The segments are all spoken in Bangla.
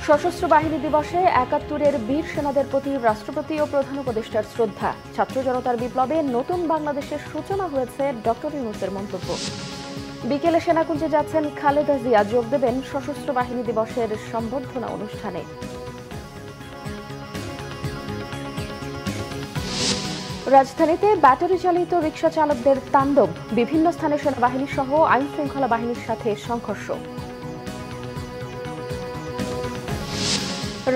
সশস্ত্র বাহিনী দিবসে ৭১-এর বীর সেনাদের প্রতি রাষ্ট্রপতি ও প্রধান উপদেষ্টার শ্রদ্ধা। ছাত্র জনতার বিপ্লবে নতুন বাংলাদেশের সূচনা হয়েছে ডক্টর ইউনূসের মন্তব্য। বিকেলে সেনাকুঞ্জে যাচ্ছেন খালেদা জিয়া, যোগ দেবেন সশস্ত্র বাহিনী দিবসের সম্বর্ধনা অনুষ্ঠানে। রাজধানীতে ব্যাটারি চালিত রিকশা চালকদের তাণ্ডব, বিভিন্ন স্থানে সেনাবাহিনী সহ আইন শৃঙ্খলা বাহিনীর সাথে সংঘর্ষ।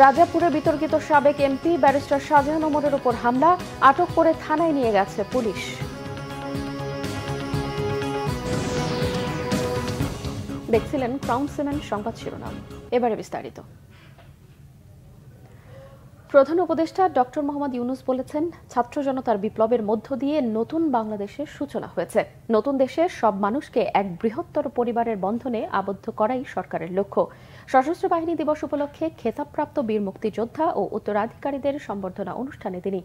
রাজাপুরে বিতর্কিত সাবেক এমপি ব্যারিস্টার শাহজাহান ওমরের উপর হামলা, আটক করে থানায় নিয়ে গেছে পুলিশ। দেখছিলেন ক্রাউন সিমেন্ট সংবাদ শিরোনাম, এবারে বিস্তারিত। প্রধান উপদেষ্টা ডক্টর মোহাম্মদ ইউনূস বলেছেন, ছাত্র জনতার বিপ্লবের মধ্য দিয়ে নতুন বাংলাদেশের সূচনা হয়েছে। নতুন দেশের সব মানুষকে এক বৃহত্তর পরিবারের বন্ধনে আবদ্ধ করাই সরকারের লক্ষ্য। সশস্ত্র বাহিনী দিবস উপলক্ষে খেতাবপ্রাপ্ত বীর মুক্তিযোদ্ধা ও উত্তরাধিকারীদের সম্বর্ধনা অনুষ্ঠানে তিনি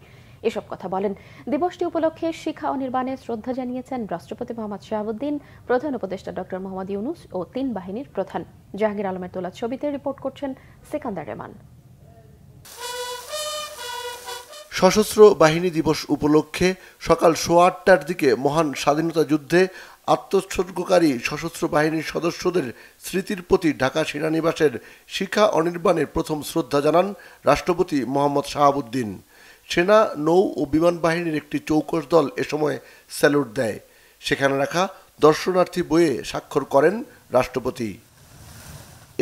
এসব কথা বলেন। দিবসটি উপলক্ষে শিক্ষা অনির্বাণে শ্রদ্ধা জানিয়েছেন রাষ্ট্রপতি মোহাম্মদ শাহাবুদ্দিন, প্রধান উপদেষ্টা ডক্টর মোহাম্মদ ইউনূস ও ৩ বাহিনীর প্রধান। জাহাঙ্গীর আলমের তোলা ছবিতে রিপোর্ট করছেন সিকান্দার রেমান। সশস্ত্র বাহিনী দিবস উপলক্ষে সকাল ৮:৩০টার দিকে মহান স্বাধীনতা যুদ্ধে আত্মোৎসর্গকারী সশস্ত্র বাহিনীর সদস্যদের স্মৃতির প্রতি ঢাকা সেনানিবাসের শিখা অনির্বাণে প্রথম শ্রদ্ধা জানান রাষ্ট্রপতি মোহাম্মদ শাহাবুদ্দিন। সেনা, নৌ ও বিমান বাহিনীর একটি চৌকস দল এ সময় স্যালুট দেয়। সেখানে রাখা দর্শনার্থী বইয়ে স্বাক্ষর করেন রাষ্ট্রপতি।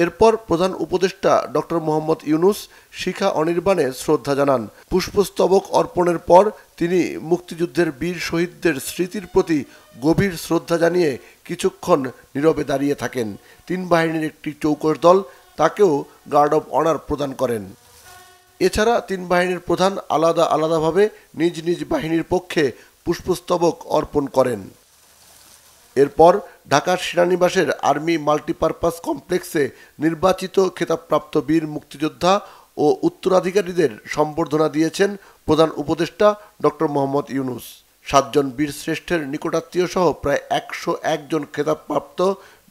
এরপর প্রধান উপদেষ্টা ডক্টর মোহাম্মদ ইউনূস শিখা অনির্বাণে শ্রদ্ধা জানান। পুষ্পস্তবক অর্পণের পর তিনি মুক্তিযুদ্ধের বীর শহীদদের স্মৃতির প্রতি গভীর শ্রদ্ধা জানিয়ে কিছুক্ষণ নীরবে দাঁড়িয়ে থাকেন। ৩ বাহিনীর একটি চৌকস দল তাকেও গার্ড অব অনার প্রদান করেন। এছাড়া ৩ বাহিনীর প্রধান আলাদা আলাদাভাবে নিজ নিজ বাহিনীর পক্ষে পুষ্পস্তবক অর্পণ করেন। এরপর ঢাকার সেনানিবাসের আর্মি মাল্টিপারপাস কমপ্লেক্সে নির্বাচিত খেতাবপ্রাপ্ত বীর মুক্তিযোদ্ধা ও উত্তরাধিকারীদের সম্বর্ধনা দিয়েছেন প্রধান উপদেষ্টা ডক্টর মোহাম্মদ ইউনূস। ৭ জন বীর শ্রেষ্ঠের নিকটাত্মীয় সহ প্রায় ১০১ জন খেতাবপ্রাপ্ত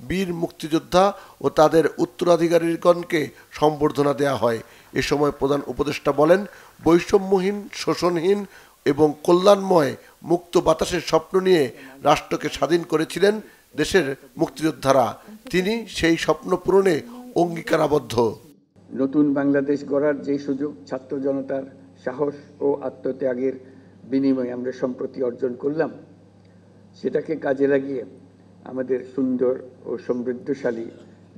বীর মুক্তিযোদ্ধা ও তাদের উত্তরাধিকারীগণকে সম্বর্ধনা দেওয়া হয়। এ সময় প্রধান উপদেষ্টা বলেন, বৈষম্যহীন, শোষণহীন এবং কল্যাণময় মুক্ত বাতাসের স্বপ্ন নিয়ে রাষ্ট্রকে স্বাধীন করেছিলেন দেশের মুক্তিযোদ্ধারা। তিনি সেই স্বপ্ন পূরণে অঙ্গীকারাবদ্ধ। নতুন বাংলাদেশ গড়ার যে সুযোগ ছাত্র জনতার সাহস ও আত্মত্যাগের বিনিময়ে আমরা সম্প্রতি অর্জন করলাম, সেটাকে কাজে লাগিয়ে আমাদের সুন্দর ও সমৃদ্ধশালী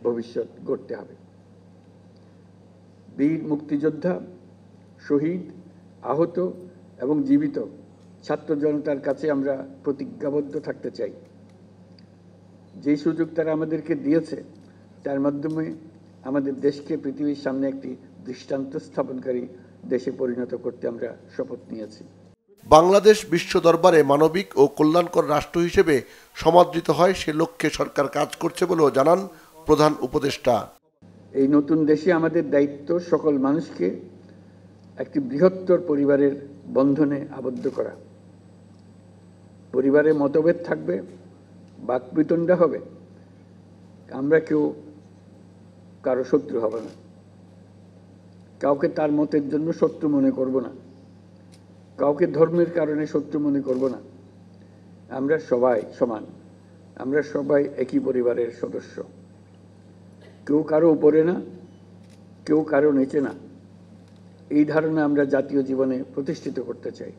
ভবিষ্যৎ গড়তে হবে। বীর মুক্তিযোদ্ধা, শহীদ, আহত এবং জীবিত ছাত্র জনতার কাছে আমরা প্রতিজ্ঞাবদ্ধ থাকতে চাই। যে সুযোগ তারা আমাদেরকে দিয়েছে, তার মাধ্যমে আমাদের দেশকে পৃথিবীর সামনে একটি দৃষ্টান্ত স্থাপনকারী দেশে পরিণত করতে আমরা শপথ নিয়েছি। বাংলাদেশ বিশ্ব দরবারে মানবিক ও কল্যাণকর রাষ্ট্র হিসেবে সমাদৃত হয়, সে লক্ষ্যে সরকার কাজ করছে বলেও জানান প্রধান উপদেষ্টা। এই নতুন দেশে আমাদের দায়িত্ব সকল মানুষকে একটি বৃহত্তর পরিবারের বন্ধনে আবদ্ধ করা। পরিবারে মতভেদ থাকবে, বাকবিতণ্ডা হবে, আমরা কেউ কারো শত্রু হব না, কাউকে তার মতের জন্য শত্রু মনে করব না, কাউকে ধর্মের কারণে শত্রু মনে করব না। আমরা সবাই সমান, আমরা সবাই একই পরিবারের সদস্য। কেউ কারো উপরে না, কেউ কারো নিচে না, এই ধারণা আমরা জাতীয় জীবনে প্রতিষ্ঠিত করতে চাই।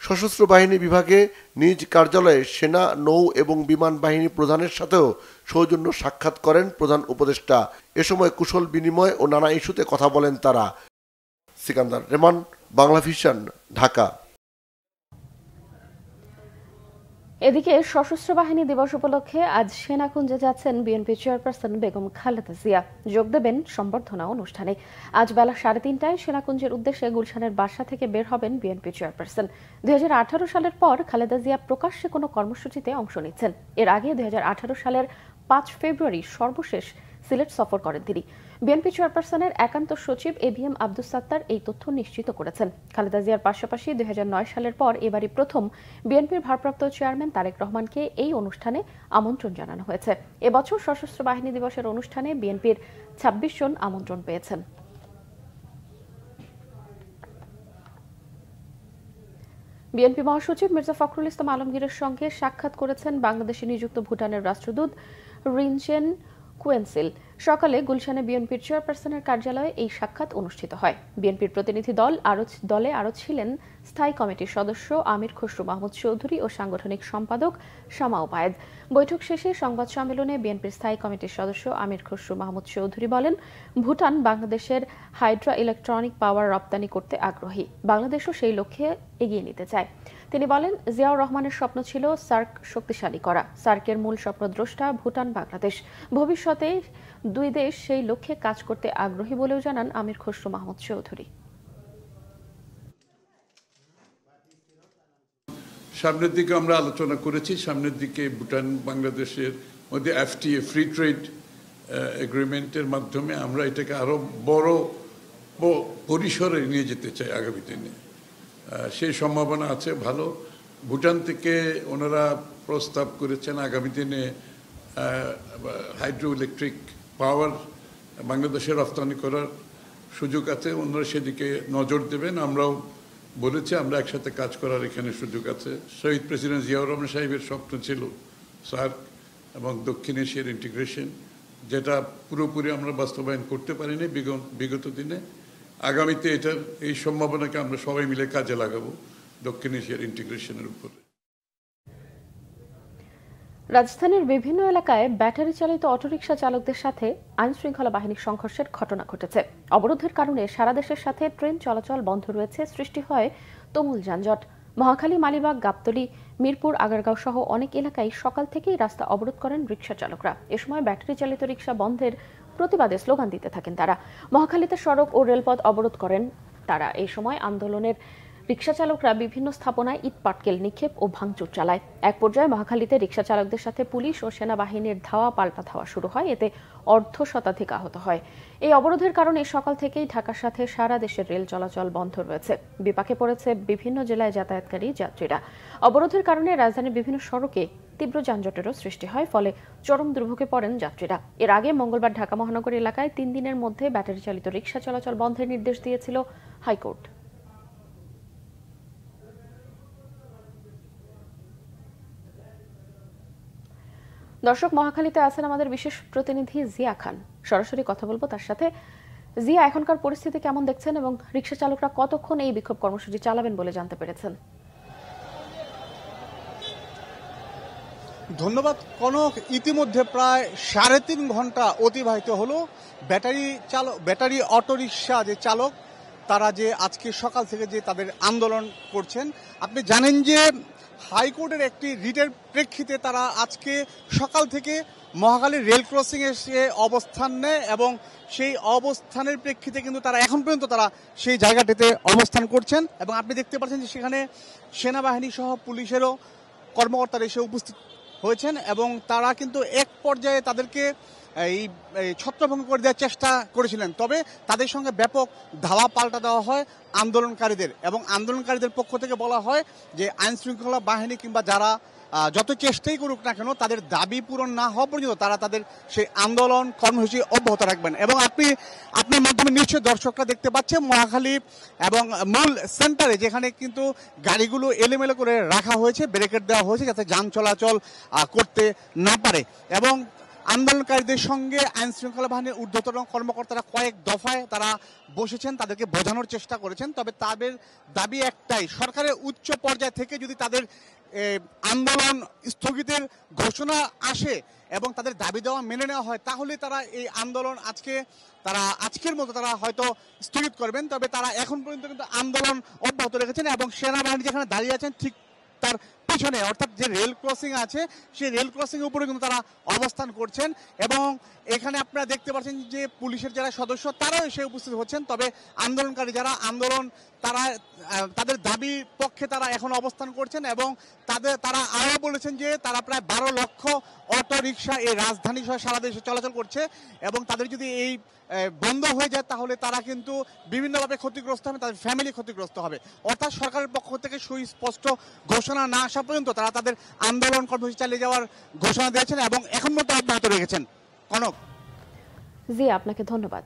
সশস্ত্র বাহিনী বিভাগে নিজ কার্যালয়ে সেনা, নৌ এবং বিমান বাহিনী প্রধানের সাথেও সৌজন্য সাক্ষাৎ করেন প্রধান উপদেষ্টা। এ সময় কুশল বিনিময় ও নানা ইস্যুতে কথা বলেন তারা। সিকান্দার রেমান, বাংলা ভিশন, ঢাকা। এদিকে সশস্ত্র বাহিনী দিবস উপলক্ষে আজ সেনাকুঞ্জে যাচ্ছেন বিএনপি চেয়ারপারসন বেগম খালেদা জিয়া, যোগ দেবেন সম্বর্ধনা অনুষ্ঠানে। আজ বেলা ৩:৩০টায় সেনাকুঞ্জের উদ্দেশ্যে গুলশানের বাসা থেকে বের হবেন বিএনপি চেয়ারপারসন। ২০১৮ সালের পর খালেদা জিয়া প্রকাশ্যে কোনো কর্মসূচিতে অংশ নিচ্ছেন। এর আগে ২০১৮ সালের ৫ ফেব্রুয়ারি সর্বশেষ সিলেট সফর করেন তিনি। বিএনপি চেয়ারপারসনের একান্ত সচিব এবিএম আব্দুস সাত্তার এই তথ্য নিশ্চিত করেছেন। খালেদা জিয়ার পাশাপাশি ২০০৯ সালের পর এবারই প্রথম বিএনপির ভারপ্রাপ্ত চেয়ারম্যান তারেক রহমানকে এই অনুষ্ঠানে আমন্ত্রণ জানানো হয়েছে। এবছর সশস্ত্র বাহিনী দিবসের অনুষ্ঠানে বিএনপির ২৬ জন আমন্ত্রণ পেয়েছেন। বিএনপি মহাসচিব মির্জা ফখরুল ইসলাম আলমগীরের সঙ্গে সাক্ষাৎ করেছেন বাংলাদেশে নিযুক্ত ভুটানের রাষ্ট্রদূত রিনচেন কুয়েনসিল। সকালে গুলশানে বিএনপির চেয়ারপারসনের কার্যালয়ে এই সাক্ষাৎ অনুষ্ঠিত হয়। বিএনপির প্রতিনিধি দলে আরও ছিলেন স্থায়ী কমিটির সদস্য আমির খসরু মাহমুদ চৌধুরী ও সাংগঠনিক সম্পাদক শামা ওবায়েদ। বৈঠক শেষে সংবাদ সম্মেলনে বিএনপির স্থায়ী কমিটির সদস্য আমির খসরু মাহমুদ চৌধুরী বলেন, ভুটান বাংলাদেশের হাইড্রা ইলেকট্রনিক পাওয়ার রপ্তানি করতে আগ্রহী, বাংলাদেশও সেই লক্ষ্যে এগিয়ে নিতে চায়। তিনি বলেন, জিয়াউর রহমানের স্বপ্ন ছিল সার্ক শক্তিশালী করা। সার্কের মূল স্বপ্নদ্রষ্টা ভুটান বাংলাদেশ। ভবিষ্যতে দুই দেশ সেই লক্ষ্যে কাজ করতে আগ্রহী বলেও জানান আমির খসরু মাহমুদ চৌধুরী। সামনের দিকে আমরা আলোচনা করেছি, সামনের দিকে ভুটান বাংলাদেশের মধ্যে এফটিএ ফ্রি ট্রেড এগ্রিমেন্টের মাধ্যমে আমরা এটাকে আরো বড় পরিসরে নিয়ে যেতে চাই আগামী দিনে। সেই সম্ভাবনা আছে ভালো। ভুটান থেকে ওনারা প্রস্তাব করেছেন আগামী দিনে হাইড্রো ইলেকট্রিক পাওয়ার বাংলাদেশে রপ্তানি করার সুযোগ আছে, ওনারা সেদিকে নজর দেবেন। আমরাও বলেছি আমরা একসাথে কাজ করার এখানে সুযোগ আছে। শহীদ প্রেসিডেন্ট জিয়াউর রহমান সাহেবের স্বপ্ন ছিল সার্ক এবং দক্ষিণ এশিয়ার ইন্টিগ্রেশন, যেটা পুরোপুরি আমরা বাস্তবায়ন করতে পারিনি বিগত দিনে। আগামীতে এটার এই সম্ভাবনাকে আমরা সবাই মিলে কাজে লাগাবো দক্ষিণ এশিয়ার ইন্টিগ্রেশনের উপরে। রাজধানীর বিভিন্ন এলাকায় ব্যাটারি চালিত অটোরিকশা চালকদের সাথে আইনশৃঙ্খলা বাহিনীর সংঘর্ষের ঘটনা ঘটেছে। অবরোধের কারণে সারা দেশের সাথে ট্রেন চলাচল বন্ধ রয়েছে, সৃষ্টি হয় তুমুল যানজট। মহাখালী, মালিবাগ, গাবতলী, মিরপুর, আগারগাঁও সহ অনেক এলাকায় সকাল থেকেই রাস্তা অবরোধ করেন রিকশা চালকরা। এ সময় ব্যাটারি চালিত রিকশা বন্ধের প্রতিবাদে স্লোগান দিতে থাকেন তারা। মহাখালীতে সড়ক ও রেলপথ অবরোধ করেন তারা। এই সময় আন্দোলনের রিকশা চালকরা বিভিন্ন স্থাপনায় ইট পাটকেল নিক্ষেপ ও ভাঙচুর চালায়। এক পর্যায়ে মহাখালীতে রিকশা চালকদের সাথে পুলিশ ও সেনাবাহিনীর ধাওয়া পাল্টা ধাওয়া শুরু হয়, এতে অর্ধশতাধিক আহত হয়। এই অবরোধের কারণে সকাল থেকেই ঢাকার সাথে সারা দেশের রেল চলাচল বন্ধ রয়েছে। বিপাকে পড়েছে বিভিন্ন জেলায় যাতায়াতকারী যাত্রীরা। অবরোধের কারণে রাজধানীর বিভিন্ন সড়কে তীব্র যানজটেরও সৃষ্টি হয়, ফলে চরম দুর্ভোগে পড়েন যাত্রীরা। এর আগে মঙ্গলবার ঢাকা মহানগর এলাকায় 3 দিনের মধ্যে ব্যাটারি চালিত রিকশা চলাচল বন্ধের নির্দেশ দিয়েছিল হাইকোর্ট। দর্শক, মহাখালীতে আছেন আমাদের বিশেষ প্রতিনিধি জিয়া খান। সরাসরি কথা বলবো তার সাথে। জিয়া, এখনকার পরিস্থিতি কেমন দেখছেন এবং রিকশা চালকরা কতক্ষণ এই বিক্ষোভ কর্মসূচি চালাবেন বলে জানতে পেরেছেন? ধন্যবাদ কনক। ইতিমধ্যে প্রায় 3.5 ঘন্টা অতিবাহিত হলো। ব্যাটারি অটোরিকশা যে চালক তারা যে আজকে সকাল থেকে যে তাদের আন্দোলন করছেন, আপনি জানেন যে হাইকোর্টের একটি রিটের প্রেক্ষিতে তারা আজকে সকাল থেকে মহাখালীর রেল ক্রসিং এসে অবস্থান নেয় এবং সেই অবস্থানের প্রেক্ষিতে কিন্তু তারা এখন পর্যন্ত তারা সেই জায়গাটিতে অবস্থান করছেন। এবং আপনি দেখতে পাচ্ছেন যে সেখানে সেনাবাহিনী সহ পুলিশেরও কর্মকর্তারা এসে উপস্থিত হয়েছেন এবং তারা কিন্তু এক পর্যায়ে তাদেরকে এই ছত্রভঙ্গ করে দেওয়ার চেষ্টা করেছিলেন। তবে তাদের সঙ্গে ব্যাপক ধাওয়া পাল্টা দেওয়া হয় আন্দোলনকারীদের, এবং আন্দোলনকারীদের পক্ষ থেকে বলা হয় যে আইন শৃঙ্খলা বাহিনী কিংবা যারা যত চেষ্টাই করুক না কেন তাদের দাবি পূরণ না হওয়া পর্যন্ত তারা তাদের সেই আন্দোলন কর্মসূচি অব্যাহত রাখবেন। এবং আপনার মাধ্যমে নিশ্চয়ই দর্শকরা দেখতে পাচ্ছেন মহাখালী এবং মূল সেন্টারে যেখানে কিন্তু গাড়িগুলো এলোমেলো করে রাখা হয়েছে, ব্যারিকেড দেওয়া হয়েছে যাতে যান চলাচল করতে না পারে। এবং আন্দোলনকারীদের সঙ্গে আইন শৃঙ্খলা বাহিনীর ঊর্ধ্বতন কর্মকর্তারা কয়েক দফায় তারা বসেছেন, তাদেরকে বোঝানোর চেষ্টা করেছেন। তবে তাদের দাবি একটাই, সরকারের উচ্চ পর্যায় থেকে যদি তাদের আন্দোলন স্থগিতের ঘোষণা আসে এবং তাদের দাবি দেওয়া মেনে নেওয়া হয় তাহলে তারা এই আন্দোলন আজকের মতো তারা হয়তো স্থগিত করবেন। তবে তারা এখন পর্যন্ত কিন্তু আন্দোলন অব্যাহত রেখেছেন এবং সেনাবাহিনী যেখানে দাঁড়িয়ে আছেন ঠিক তার পিছনে, অর্থাৎ যে রেল ক্রসিং আছে সেই রেল ক্রসিং এর উপরে কিন্তু তারা অবস্থান করছেন। এবং এখানে আপনারা দেখতে পাচ্ছেন যে পুলিশের যারা সদস্য তারাও এসে উপস্থিত হচ্ছেন। তবে আন্দোলনকারী যারা তাদের দাবির পক্ষে তারা এখন অবস্থান করছেন এবং তারা আরও বলেছেন যে তারা প্রায় 12 লক্ষ অটো রিক্সা এই রাজধানী সহ সারা দেশে চলাচল করছে এবং তাদের যদি এই বন্ধ হয়ে যায় তাহলে তারা কিন্তু বিভিন্নভাবে ক্ষতিগ্রস্ত হবে, তাদের ফ্যামিলি ক্ষতিগ্রস্ত হবে। অর্থাৎ সরকারের পক্ষ থেকে সুস্পষ্ট ঘোষণা না আসা পর্যন্ত তারা তাদের আন্দোলন কর্মসূচি চালিয়ে যাওয়ার ঘোষণা দিয়েছেন এবং এখন মতো অব্যাহত রেখেছেন। কনক। জি, আপনাকে ধন্যবাদ।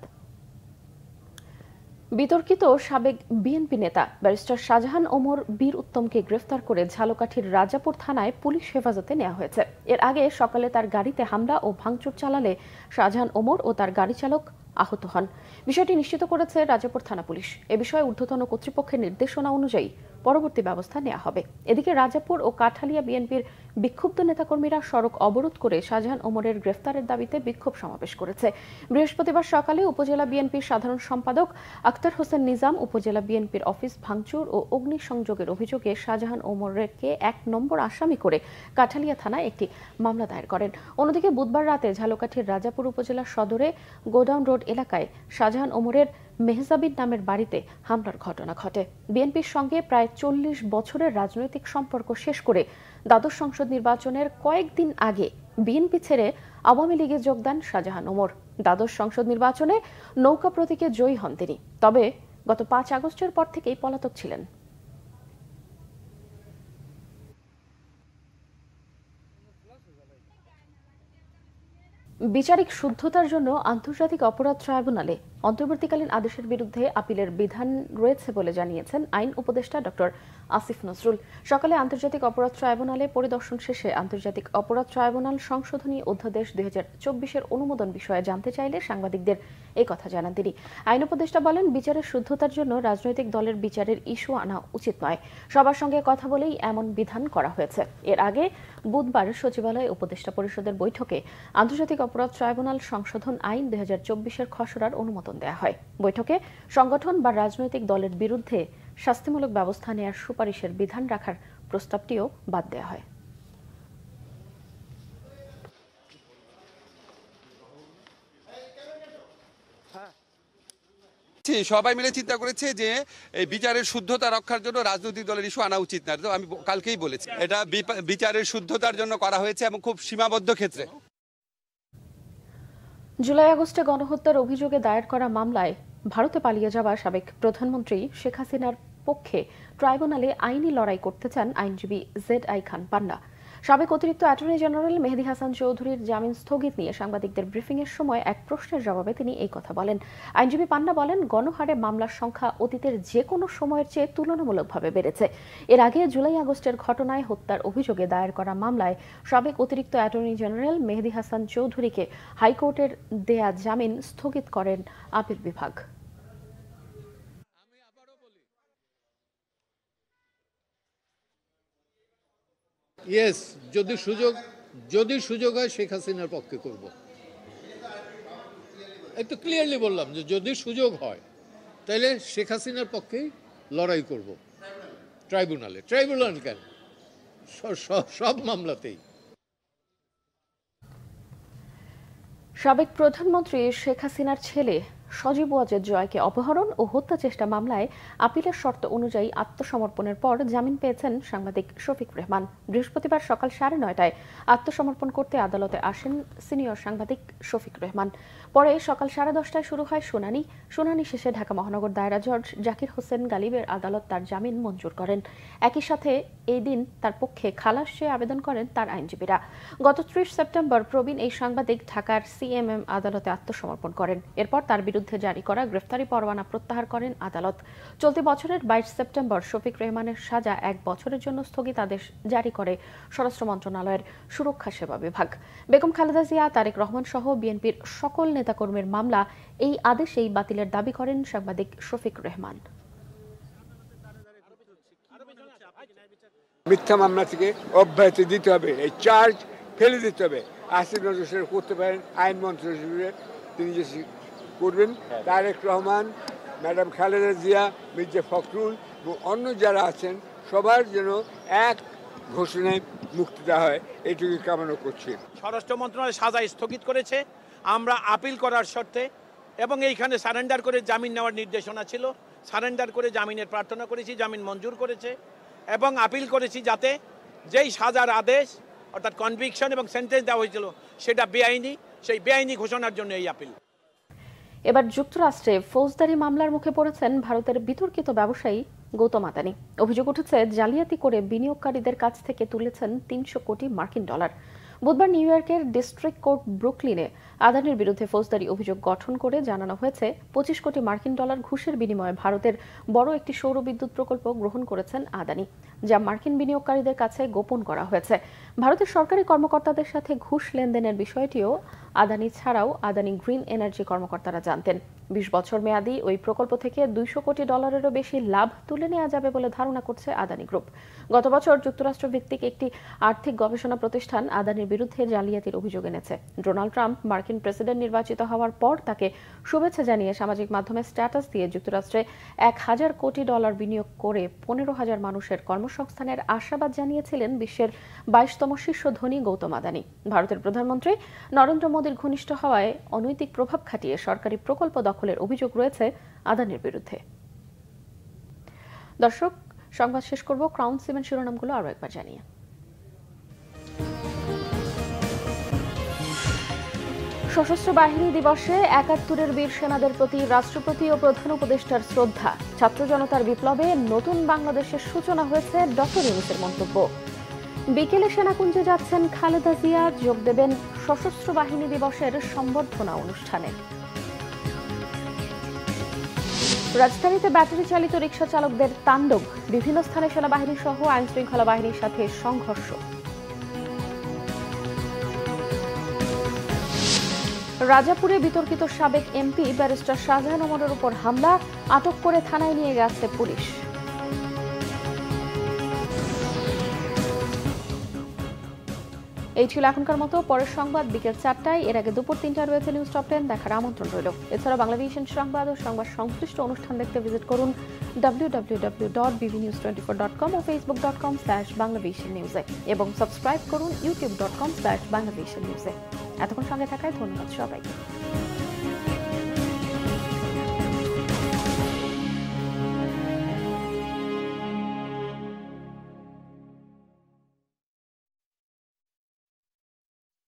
বিতর্কিত সাবেক বিএনপি নেতা ব্যারিস্টার শাহজাহান ওমর বীর উত্তমকে গ্রেফতার করে ঝালকাঠির রাজাপুর থানায় পুলিশ হেফাজতে নেওয়া হয়েছে। এর আগে সকালে তার গাড়িতে হামলা ও ভাঙচুর চালালে শাহজাহান ওমর ও তার গাড়ি চালক আহত হন। বিষয়টি নিশ্চিত করেছে রাজাপুর থানা পুলিশ। এ বিষয়ে ঊর্ধ্বতন কর্তৃপক্ষের নির্দেশনা অনুযায়ী পরবর্তী ব্যবস্থা নেওয়া হবে। এদিকে রাজাপুর ও কাঠালিয়া বিএনপির বিক্ষুব্ধ নেতাকর্মীরা সড়ক অবরোধ করে শাহজাহান ওমরের গ্রেফতারের দাবিতে বিক্ষোভ সমাবেশ করেছে। বৃহস্পতিবার সকালে উপজেলা বিএনপির সাধারণ সম্পাদক আক্তার হোসেন নিজাম উপজেলা বিএনপির অফিস ভাঙচুর ও অগ্নিসংযোগের অভিযোগে শাহজাহান ওমরকে ১ নম্বর আসামি করে কাঠালিয়া থানায় একটি মামলা দায়ের করেন। অন্যদিকে বুধবার রাতে ঝালকাঠির রাজাপুর উপজেলা সদরে গোডাউন রোড এলাকায় শাহজাহান ওমরের মেহজাবিন নামের বাড়িতে হামলার ঘটনা ঘটে। বিএনপির সঙ্গে প্রায় ৪০ বছরের রাজনৈতিক সম্পর্ক শেষ করে দ্বাদশ সংসদ নির্বাচনের কয়েকদিন আগে বিএনপি ছেড়ে আওয়ামী লীগে যোগ দেন শাহজাহান ওমর। দ্বাদশ সংসদ নির্বাচনে নৌকা প্রতীকে জয়ী হন তিনি। তবে গত ৫ আগস্টের পর থেকেই পলাতক ছিলেন। বিচারিক শুদ্ধতার জন্য আন্তর্জাতিক অপরাধ ট্রাইব্যুনালে অন্তর্বর্তীকালীন আদেশের বিরুদ্ধে আপিলের বিধান রয়েছে বলে জানিয়েছেন আইন উপদেষ্টা ডক্টর আসিফ নজরুল। সকালে আন্তর্জাতিক অপরাধ ট্রাইব্যুনালে পরিদর্শন শেষে আন্তর্জাতিক অপরাধ ট্রাইব্যুনাল সংশোধনী অধ্যাদেশ ২০২৪-এর অনুমোদন বিষয়ে জানতে চাইলে সাংবাদিকদের এই কথা জানান তিনি। আইন উপদেষ্টা বলেন, বিচারের শুদ্ধতার জন্য রাজনৈতিক দলের বিচারের ইস্যু আনা উচিত নয়। সবার সঙ্গে কথা বলেই এমন বিধান করা হয়েছে। এর আগে বুধবার সচিবালয় উপদেষ্টা পরিষদের বৈঠকে আন্তর্জাতিক অপরাধ ট্রাইব্যুনাল সংশোধন আইন ২০২৪-এর খসড়ার অনুমোদন দেওয়া হয়। বৈঠকে সংগঠন বা রাজনৈতিক দলের বিরুদ্ধে শাস্তিমূলক ব্যবস্থা নেওয়ার সুপারিশের বিধান রাখার প্রস্তাবটিও বাদ দেওয়া হয়। সবাই মিলে চিন্তা করেছে যে এই বিচারের শুদ্ধতা রক্ষার জন্য রাজনৈতিক দলের ইস্যু আনা উচিত না। তো আমি কালকেই বলেছি এটা বিচারের শুদ্ধতার জন্য করা হয়েছে এবং খুব সীমাবদ্ধ ক্ষেত্রে। জুলাই আগস্টে গণহত্যার অভিযোগে দায়ের করা মামলায় ভারতে পালিয়ে যাওয়া সাবেক প্রধানমন্ত্রী শেখ হাসিনার পক্ষে ট্রাইব্যুনালে আইনি লড়াই করতে চান আইনজীবী ZI খান পান্না। সাবেক অতিরিক্ত অ্যাটর্নি জেনারেল মেহেদী হাসান চৌধুরীর জামিন স্থগিত নিয়ে সাংবাদিকদের ব্রিফিংয়ের সময় এক প্রশ্নের জবাবে তিনি এই কথা বলেন। আইনজীবী পান্না বলেন, গণহারে মামলার সংখ্যা অতীতের যে কোনো সময়ের চেয়ে তুলনামূলকভাবে বেড়েছে। এর আগে জুলাই আগস্টের ঘটনায় হত্যার অভিযোগে দায়ের করা মামলায় সাবেক অতিরিক্ত অ্যাটর্নি জেনারেল মেহেদী হাসান চৌধুরীকে হাইকোর্টের দেয়া জামিন স্থগিত করেন আপিল বিভাগ। ইয়েস, যদি সুযোগ হয় শেখ হাসিনার পক্ষে করব। একটু ক্লিয়ারলি বললাম যে যদি সুযোগ হয় তাহলে শেখ হাসিনার পক্ষেই লড়াই করব ট্রাইব্যুনালে। ট্রাইব্যুনাল কেন, সব মামলাতেই। সাবেক প্রধানমন্ত্রী শেখ হাসিনার ছেলে সজীব ওয়াজেদ জয়কে অপহরণ ও হত্যা চেষ্টা মামলায় আপিলের শর্ত অনুযায়ী আত্মসমর্পণের পর জামিন পেয়েছেন সাংবাদিক শফিক রেহমান। বৃহস্পতিবার সকাল 9:30টায় আত্মসমর্পণ করতে আদালতে আসেন সিনিয়র সাংবাদিক শফিক রেহমান। পরে সকাল 10:30টায় শুরু হয় শুনানি শেষে ঢাকা মহানগর দায়রা জজ জাকির হোসেন গালিবের আদালত তার জামিন মঞ্জুর করেন। একই সাথে এই দিন তার পক্ষে খালাস চেয়ে আবেদন করেন তার আইনজীবীরা। গত 30 সেপ্টেম্বর প্রবীণ এই সাংবাদিক ঢাকার CMM আদালতে আত্মসমর্পণ করেন। এরপর তার বিরুদ্ধে জারি করা গ্রেফতারি পরোয়ানা প্রত্যাহার করেন আদালত। চলতি বছরের 22 সেপ্টেম্বর শফিক রেহমানের সাজা 1 বছরের জন্য স্থগিতাদেশ জারি করে স্বরাষ্ট্র মন্ত্রণালয়ের সুরক্ষা সেবা বিভাগ। বেগম খালেদা জিয়া, তারেক রহমান সহ বিএনপির সকল নেতাকর্মীর মামলা এই আদেশেই বাতিলের দাবি করেন সাংবাদিক শফিক রেহমান। মিথ্যা মামলা থেকে অব্যাহতি দিতে হবে, এই চার্জ ফেলে দিতে হবে। আসিফ নজরুল করতে পারেন, আইনমন্ত্রী হিসেবে তিনি যে করবেন, তারেক রহমান, ম্যাডাম খালেদা জিয়া, মির্জা ফখরুল এবং অন্য যারা আছেন সবার যেন এক ঘোষণায় মুক্তি দেওয়া হয়, এইটুকু কামনা করছি। স্বরাষ্ট্র মন্ত্রণালয় সাজা স্থগিত করেছে, আমরা আপিল করার শর্তে এবং এইখানে সারেন্ডার করে জামিন নেওয়ার নির্দেশনা ছিল। সারেন্ডার করে জামিনের প্রার্থনা করেছি, জামিন মঞ্জুর করেছে এবং আপিল করেছি যাতে যেই সাজার আদেশ অর্থাৎ কনভিকশন এবং সেন্টেন্স দেওয়া হয়েছিল সেটা বেআইনি, সেই বেআইনি ঘোষণার জন্য এই আপিল। এবার যুক্তরাষ্ট্রে ফৌজদারি মামলার মুখে পড়েছেন ভারতের বিতর্কিত ব্যবসায়ী গৌতম আদানি। অভিযোগ উঠেছে জালিয়াতি করে বিনিয়োগকারীদের কাছ থেকে তুলেছেন 300 কোটি মার্কিন ডলার। বুধবার নিউ ইয়র্কের ডিস্ট্রিক্ট কোর্ট ব্রুকলিনে আদানির বিরুদ্ধে ফৌজদারি অভিযোগ গঠন করে জানানো হয়েছে 25 কোটি মার্কিন ডলার ঘুষের বিনিময়ে ভারতের বড় একটি সৌর বিদ্যুৎ প্রকল্প গ্রহণ করেছেন আদানি, যা মার্কিন বিনিয়োগকারীদের কাছে গোপন করা হয়েছে। ভারতের সরকারি কর্মকর্তাদের সাথে ঘুষ লেনদেনের বিষয়টিও আদানি ছাড়াও আদানি গ্রিন এনার্জি কর্মকর্তারা জানতেন। 20 বছর মেয়াদী ওই প্রকল্প থেকে 200 কোটি ডলারেরও বেশি লাভ তুলে নেওয়া যাবে বলে ধারণা করছে আদানি গ্রুপ। গত বছর যুক্তরাষ্ট্র ভিত্তিক একটি আর্থিক গবেষণা প্রতিষ্ঠান আদানির বিরুদ্ধে জালিয়াতির অভিযোগ এনেছে। ডোনাল্ড ট্রাম্প মার্কিন প্রেসিডেন্ট নির্বাচিত হওয়ার পর তাকে শুভেচ্ছা জানিয়ে সামাজিক মাধ্যমে স্ট্যাটাস দিয়ে যুক্তরাষ্ট্রে 1000 কোটি ডলার বিনিয়োগ করে 15,000 মানুষের কর্মসংস্থানের আশাবাদ জানিয়েছিলেন বিশ্বের 22তম শীর্ষ ধনী গৌতম আদানি। ভারতের প্রধানমন্ত্রী নরেন্দ্র মোদীর ঘনিষ্ঠ হওয়ায় অনৈতিক প্রভাব খাটিয়ে সরকারি প্রকল্প দখলের অভিযোগ রয়েছে আদানির বিরুদ্ধে। দর্শক, সংবাদ শেষ করব ক্রাউন সিমেন্ট শিরোনামগুলো আরো একবার জানিয়ে। সশস্ত্র বাহিনী দিবসে 71 বীর সেনাদের প্রতি রাষ্ট্রপতি ও প্রধান উপদেষ্টার শ্রদ্ধা। ছাত্র জনতার বিপ্লবে নতুন বাংলাদেশের সূচনা হয়েছে ডক্টর ইউনূসের মন্তব্য। বিকেলে সেনাকুঞ্জে যাচ্ছেন খালেদা জিয়া, যোগ দেবেন সশস্ত্র বাহিনী দিবসের সম্বর্ধনা অনুষ্ঠানে। রাজধানীতে ব্যাটারি চালিত রিকশা চালকদের তাণ্ডব, বিভিন্ন স্থানে সেনাবাহিনী সহ আইন শৃঙ্খলা বাহিনীর সাথে সংঘর্ষ। রাজাপুরে বিতর্কিত সাবেক এমপি ব্যারিস্টার শাহজাহান ওমরের উপর হামলা, আটক করে থানায় নিয়ে গেছে পুলিশ। এই ছিল এখনকার মতো। পরের সংবাদ বিকেল 4টায়, এর আগে দুপুর 3টায় রয়েছে নিউজ টপ 10 দেখার আমন্ত্রণ রইল। এছাড়া বাংলাদেশের সংবাদ ও সংবাদ সংশ্লিষ্ট অনুষ্ঠান দেখতে ভিজিট করুন www.bbnews24.com ও facebook.com/banglavishnnews এবং সাবস্ক্রাইব করুন youtube.com/banglavishnnews। এতক্ষণ সঙ্গে থাকায় ধন্যবাদ সবাইকে।